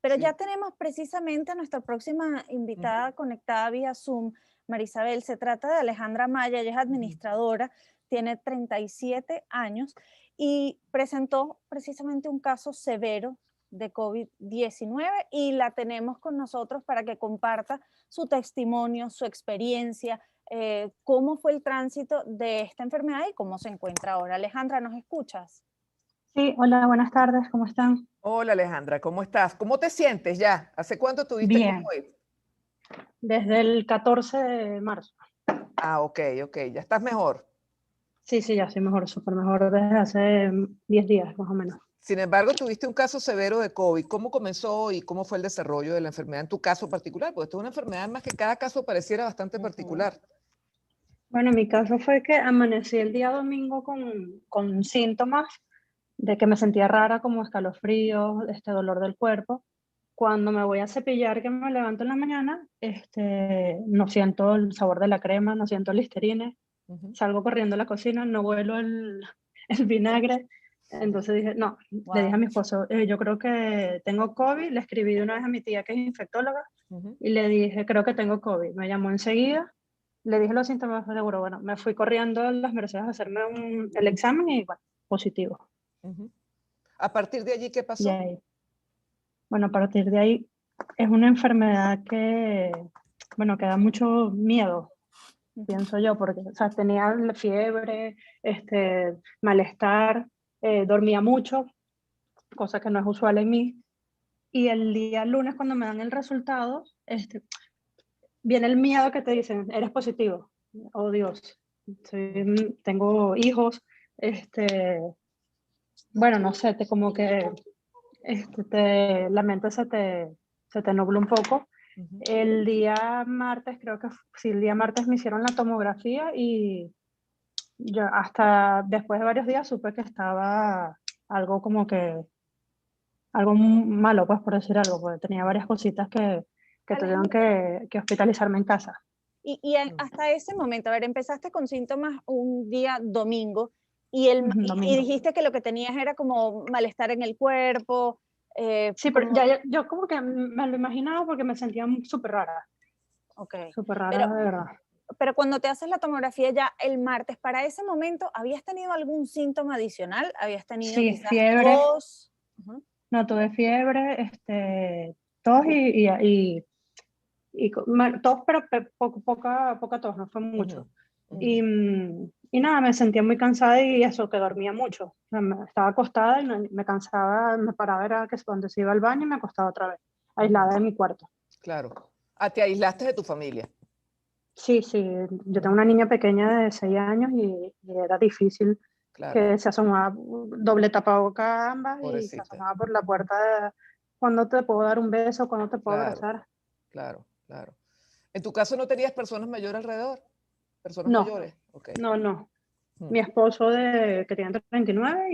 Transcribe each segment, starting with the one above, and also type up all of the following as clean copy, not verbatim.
Pero ya Sí. tenemos precisamente a nuestra próxima invitada conectada vía Zoom, Marisabel. Se trata de Alejandra Maya, ella es Ujú. administradora, tiene 37 años y presentó precisamente un caso severo de COVID-19 y la tenemos con nosotros para que comparta su testimonio, su experiencia, cómo fue el tránsito de esta enfermedad y cómo se encuentra ahora. Alejandra, ¿nos escuchas? Sí, hola, buenas tardes, ¿cómo están? Hola Alejandra, ¿cómo estás? ¿Cómo te sientes ya? ¿Hace cuánto tuviste Bien, COVID? desde el 14 de marzo. Ah, ok, ok, ya estás mejor. Sí, sí, ya estoy mejor, súper mejor desde hace 10 días más o menos. Sin embargo, tuviste un caso severo de COVID. ¿Cómo comenzó y cómo fue el desarrollo de la enfermedad en tu caso particular? Porque esto es una enfermedad más que cada caso pareciera bastante particular. Bueno, mi caso fue que amanecí el día domingo con síntomas de que me sentía rara, como escalofríos, dolor del cuerpo. Cuando me voy a cepillar, que me levanto en la mañana, no siento el sabor de la crema, no siento el Listerine. Ujú. Salgo corriendo a la cocina, no huelo el vinagre. Entonces dije, no, le dije a Wow. mi esposo, yo creo que tengo COVID, le escribí de una vez a mi tía que es infectóloga Ujú. y le dije, creo que tengo COVID. Me llamó enseguida, le dije los síntomas, seguro, bueno, me fui corriendo a las Mercedes a hacerme el examen y bueno, positivo. Ujú. A partir de allí, ¿qué Y pasó? ahí, bueno, a partir de ahí es una enfermedad que, bueno, que da mucho miedo, pienso yo, porque o sea, tenía fiebre, malestar, dormía mucho, cosa que no es usual en mí. Y el día lunes, cuando me dan el resultado, viene el miedo que te dicen, eres positivo. Oh Dios, tengo hijos, bueno, no sé, como que la mente se te nubla un poco. Ujú. El día martes, creo que sí, el día martes me hicieron la tomografía y yo hasta después de varios días supe que estaba algo como que, algo malo, pues por decir algo, porque tenía varias cositas que tuvieron Alejandra, que hospitalizarme en casa. Mm. hasta ese momento, a ver, empezaste con síntomas un día domingo Ujú, y domingo. dijiste que lo que tenías era como malestar en el cuerpo, Sí, pero como, yo como que me lo imaginaba porque me sentía ok, súper pero, rara de verdad. pero cuando te haces la tomografía ya el martes, para ese momento, ¿habías tenido algún síntoma adicional? ¿Habías tenido Sí, quizás fiebre, tos? Ujú. no tuve fiebre, tos tos, pero poca tos, no fue Ujú. mucho. Ujú. Y nada, me sentía muy cansada y eso, que dormía mucho. O sea, estaba acostada y me cansaba, me paraba, era que cuando se iba al baño y me acostaba otra vez, Ujú. aislada en mi cuarto. Claro. Ah, te aislaste de tu familia. Sí, sí, yo tengo Ujú. una niña pequeña de 6 años y era difícil Claro, que se asomaba, doble tapaboca ambas y se pobrecita. asomaba por la puerta cuando te puedo dar un beso, cuando te puedo Claro, abrazar. claro, claro. En tu caso, ¿no tenías personas mayores alrededor? ¿Personas No, mayores? Ok. no. Mm. Mi esposo que tiene 39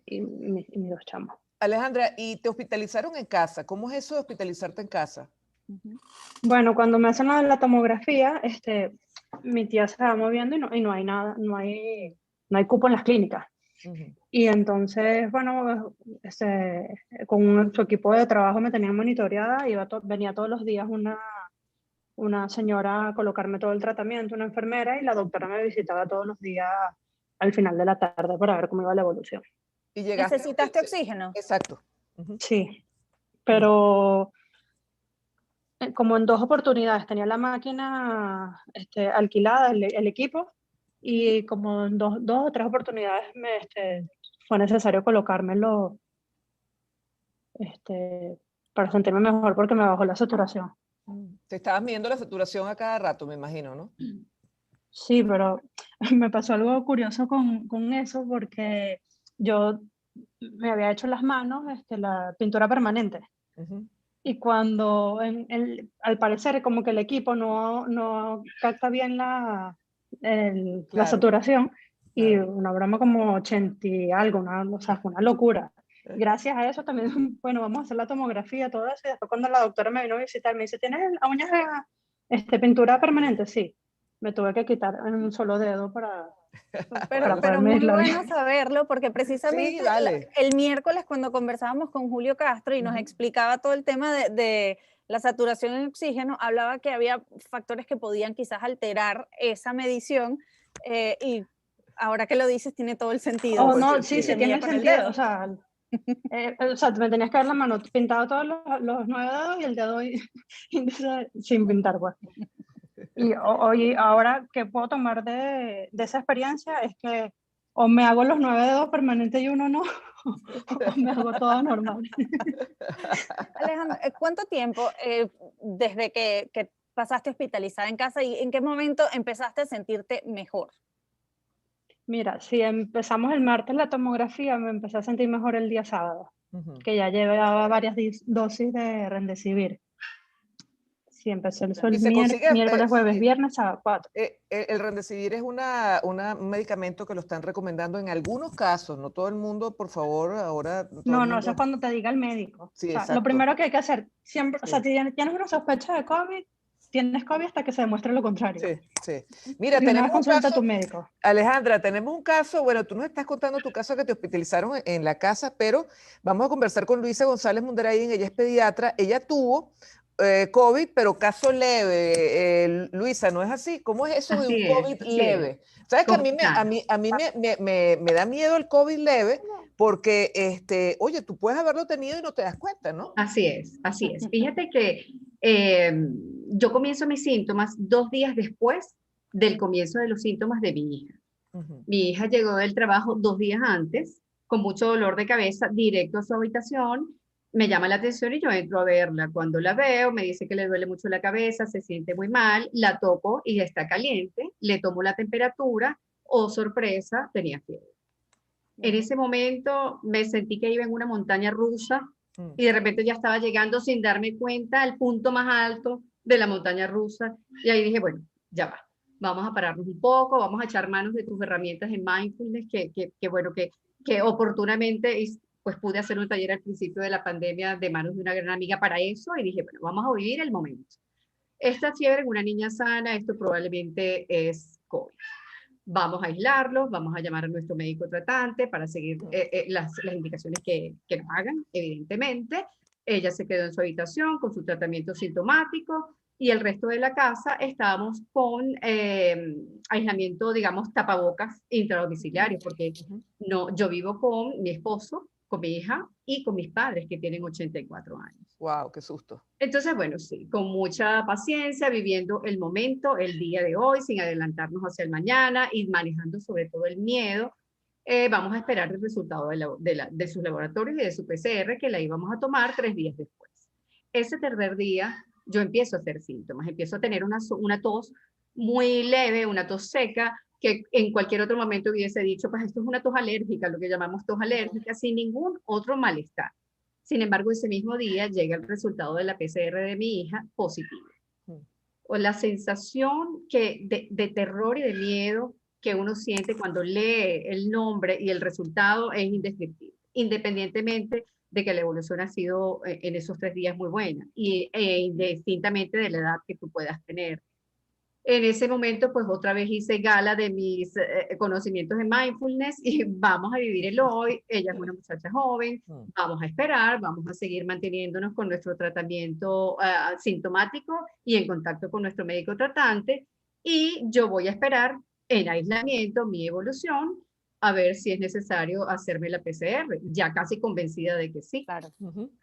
y mis dos chamos. Alejandra, ¿y te hospitalizaron en casa? ¿Cómo es eso de hospitalizarte en casa? Ujú. Bueno, cuando me hacen la tomografía, mi tía se va moviendo y no hay nada, no hay cupo en las clínicas. Ujú. Y entonces, bueno, con su equipo de trabajo me tenían monitoreada, venía todos los días una señora a colocarme todo el tratamiento, una enfermera, y la doctora me visitaba todos los días al final de la tarde para ver cómo iba la evolución. Y llegaste a ¿Necesitaste oxígeno? exacto. Ujú. Sí, Mm. pero como en dos oportunidades tenía la máquina alquilada, el equipo, y como en dos o tres oportunidades fue necesario colocármelo para sentirme mejor porque me bajó la saturación. Te estabas midiendo la saturación a cada rato, me imagino, ¿no? Sí, pero me pasó algo curioso con eso porque yo me había hecho las manos la pintura permanente. Ujú. Y cuando al parecer como que el equipo no capta bien la Claro, saturación y claro. una broma como 80 y algo, o sea, fue una locura. Gracias a eso también, bueno, vamos a hacer la tomografía, todo eso, y después cuando la doctora me vino a visitar, me dice, ¿tienes uñas pintura permanente? Sí, me tuve que quitar en un solo dedo Pero poder muy medirla bien. bueno saberlo, porque precisamente dale. el miércoles cuando conversábamos con Julio Castro y nos Ujú. explicaba todo el tema de la saturación en oxígeno, hablaba que había factores que podían quizás alterar esa medición, y ahora que lo dices tiene todo el sentido, Oh, Pues porque no, sí, sí, sí. sí, se mide tiene con el sentido. dedo. O sea, me tenías que ver la mano pintado todos los 9 dedos y el dedo índice sin pintar, pues. Y hoy, ahora que puedo tomar de esa experiencia es que o me hago los 9 dedos permanentes y uno no, o me hago todo normal. Alejandra, ¿cuánto tiempo desde que pasaste hospitalizada en casa y en qué momento empezaste a sentirte mejor? Mira, si empezamos el martes la tomografía, me empecé a sentir mejor el día sábado, Ujú. que ya llevaba varias dosis de Remdesivir. Sí, empecé Y el se consigue, miércoles, jueves, viernes, sábado, 4. el Remdesivir es un medicamento que lo están recomendando en algunos casos, no todo el mundo, por favor, ahora todo el No, no, eso mundo. es cuando te diga el médico. O Sí, sea, lo exacto. primero que hay que hacer, siempre, o sea, Sí, si tienes una sospecha de COVID, tienes COVID hasta que se demuestre lo contrario. sí, sí. Mira, Y una tenemos vez un consulta a tu caso, médico. Alejandra, tenemos un caso, bueno, tú nos estás contando tu caso que te hospitalizaron en la casa, pero vamos a conversar con Luisa González Mundarain, ella es pediatra, ella tuvo COVID, pero caso leve. Luisa, ¿no es así? ¿Cómo es eso de un Así es, COVID así es. leve? ¿Sabes que a mí me, a Claro, mí, a mí me da miedo el COVID leve porque, oye, tú puedes haberlo tenido y no te das cuenta, ¿no? así es, así es. Fíjate que eh, yo comienzo mis síntomas 2 días después del comienzo de los síntomas de mi hija. Ujú. Mi hija llegó del trabajo 2 días antes, con mucho dolor de cabeza, directo a su habitación. Me llama la atención y yo entro a verla. Cuando la veo, me dice que le duele mucho la cabeza, se siente muy mal, la toco y está caliente, le tomo la temperatura, oh sorpresa, tenía fiebre. En ese momento me sentí que iba en una montaña rusa Mm. y de repente ya estaba llegando sin darme cuenta al punto más alto de la montaña rusa. Y ahí dije, bueno, ya va, vamos a pararnos un poco, vamos a echar manos de tus herramientas en mindfulness, bueno, que oportunamente pues pude hacer un taller al principio de la pandemia de manos de una gran amiga para eso y dije, bueno, vamos a vivir el momento. Esta fiebre en una niña sana, esto probablemente es COVID. Vamos a aislarlos, vamos a llamar a nuestro médico tratante para seguir las indicaciones que nos hagan, evidentemente. Ella se quedó en su habitación con su tratamiento sintomático y el resto de la casa estábamos con aislamiento, digamos, tapabocas intradomiciliarios, porque no, yo vivo con mi esposo, con mi hija y con mis padres que tienen 84 años. Wow, qué susto. Entonces, bueno, sí, con mucha paciencia, viviendo el momento, el día de hoy, sin adelantarnos hacia el mañana y manejando sobre todo el miedo. Vamos a esperar el resultado de sus laboratorios y de su PCR, que la íbamos a tomar 3 días después. Ese tercer día, yo empiezo a hacer síntomas, empiezo a tener una tos muy leve, una tos seca, que en cualquier otro momento hubiese dicho, pues esto es una tos alérgica, lo que llamamos tos alérgica, sin ningún otro malestar. Sin embargo, ese mismo día llega el resultado de la PCR de mi hija positivo. O la sensación de terror y de miedo que uno siente cuando lee el nombre y el resultado es indescriptible, independientemente de que la evolución ha sido en esos 3 días muy buena y indistintamente de la edad que tú puedas tener. En ese momento, pues otra vez hice gala de mis conocimientos en mindfulness y vamos a vivir el hoy. Ella es una muchacha joven, vamos a esperar, vamos a seguir manteniéndonos con nuestro tratamiento sintomático y en contacto con nuestro médico tratante. Y yo voy a esperar en aislamiento mi evolución a ver si es necesario hacerme la PCR, ya casi convencida de que sí. Claro.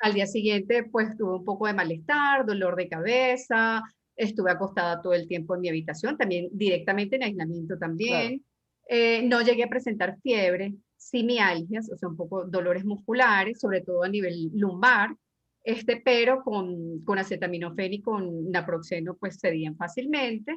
Al día siguiente, pues tuve un poco de malestar, dolor de cabeza, estuve acostada todo el tiempo en mi habitación, también directamente en aislamiento también. Claro. No llegué a presentar fiebre, sí mialgias, o sea, un poco dolores musculares, sobre todo a nivel lumbar, pero con acetaminofén y con naproxeno pues cedían fácilmente.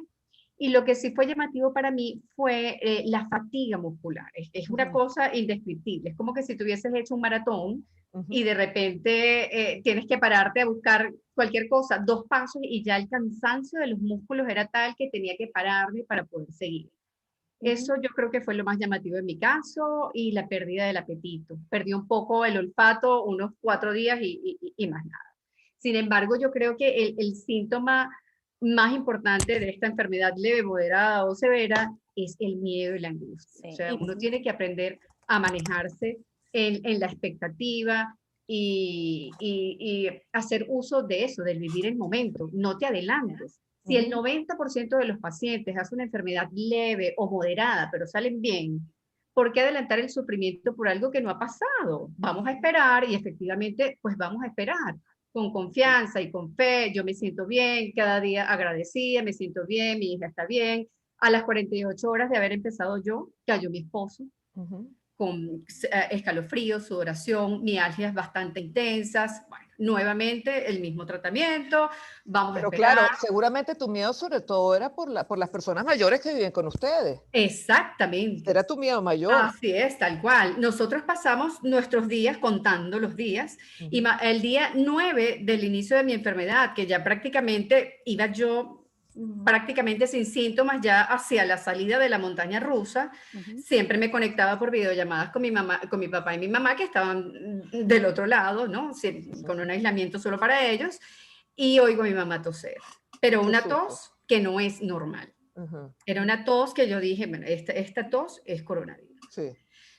Y lo que sí fue llamativo para mí fue la fatiga muscular. Es una cosa indescriptible. Es como que si tuvieses hecho un maratón y de repente tienes que pararte a buscar cualquier cosa, 2 pasos y ya el cansancio de los músculos era tal que tenía que pararme para poder seguir. Eso yo creo que fue lo más llamativo en mi caso y la pérdida del apetito. Perdí un poco el olfato unos 4 días y más nada. Sin embargo, yo creo que el síntoma más importante de esta enfermedad leve, moderada o severa es el miedo y la angustia. Sí. O sea, uno tiene que aprender a manejarse en la expectativa y hacer uso de eso, del vivir el momento. No te adelantes. Si el 90% de los pacientes hace una enfermedad leve o moderada, pero salen bien, ¿por qué adelantar el sufrimiento por algo que no ha pasado? Vamos a esperar y efectivamente, pues vamos a esperar con confianza y con fe. Yo me siento bien, cada día agradecida, me siento bien, mi hija está bien. A las 48 horas de haber empezado yo, cayó mi esposo con escalofríos, sudoración, mialgias bastante intensas. Bueno, nuevamente el mismo tratamiento, vamos Pero a esperar. claro, seguramente tu miedo sobre todo era por las personas mayores que viven con ustedes. Exactamente. Era tu miedo mayor. Así es, tal cual. Nosotros pasamos nuestros días contando los días y el día 9 del inicio de mi enfermedad, que ya prácticamente iba yo prácticamente sin síntomas ya hacia la salida de la montaña rusa, siempre me conectaba por videollamadas con mi mamá, con mi papá y mi mamá que estaban del otro lado, ¿no? Con un aislamiento solo para ellos, y oigo a mi mamá toser, pero una tos que no es normal. Era una tos que yo dije, bueno, esta tos es coronavirus. Sí.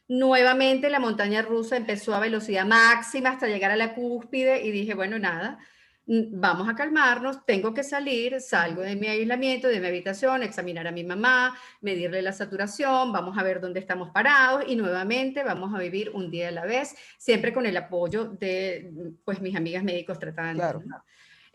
Nuevamente la montaña rusa empezó a velocidad máxima hasta llegar a la cúspide y dije, bueno, nada, vamos a calmarnos, tengo que salir, salgo de mi aislamiento, de mi habitación, examinar a mi mamá, medirle la saturación, vamos a ver dónde estamos parados y nuevamente vamos a vivir un día a la vez, siempre con el apoyo de pues, mis amigas médicos tratantes. Claro. ¿No?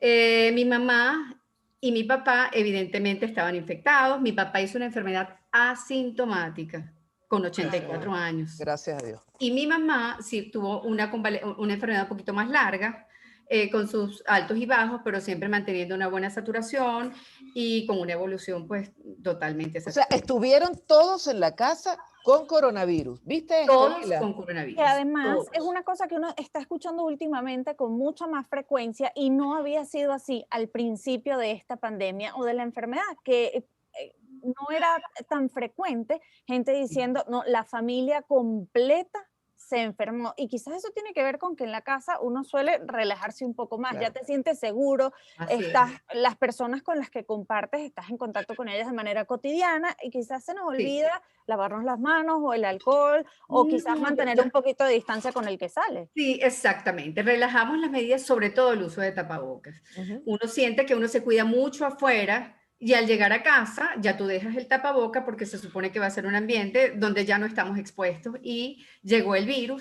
Mi mamá y mi papá evidentemente estaban infectados. Mi papá hizo una enfermedad asintomática con 84 años. Gracias a Dios. Y mi mamá sí tuvo una enfermedad un poquito más larga, con sus altos y bajos, pero siempre manteniendo una buena saturación y con una evolución pues totalmente satisfactoria. O sea, estuvieron todos en la casa con coronavirus, ¿viste? Todos con coronavirus. Y además todos. Es una cosa que uno está escuchando últimamente con mucha más frecuencia y no había sido así al principio de esta pandemia o de la enfermedad, que no era tan frecuente gente diciendo, no, la familia completa se enfermó. Y quizás eso tiene que ver con que en la casa uno suele relajarse un poco más, claro. Ya te sientes seguro, las personas con las que compartes, estás en contacto con ellas de manera cotidiana y quizás se nos olvida lavarnos las manos o el alcohol o quizás mantener un poquito de distancia con el que sale. Sí, exactamente. Relajamos las medidas, sobre todo el uso de tapabocas. Uno siente que uno se cuida mucho afuera, y al llegar a casa, ya tú dejas el tapaboca porque se supone que va a ser un ambiente donde ya no estamos expuestos y llegó el virus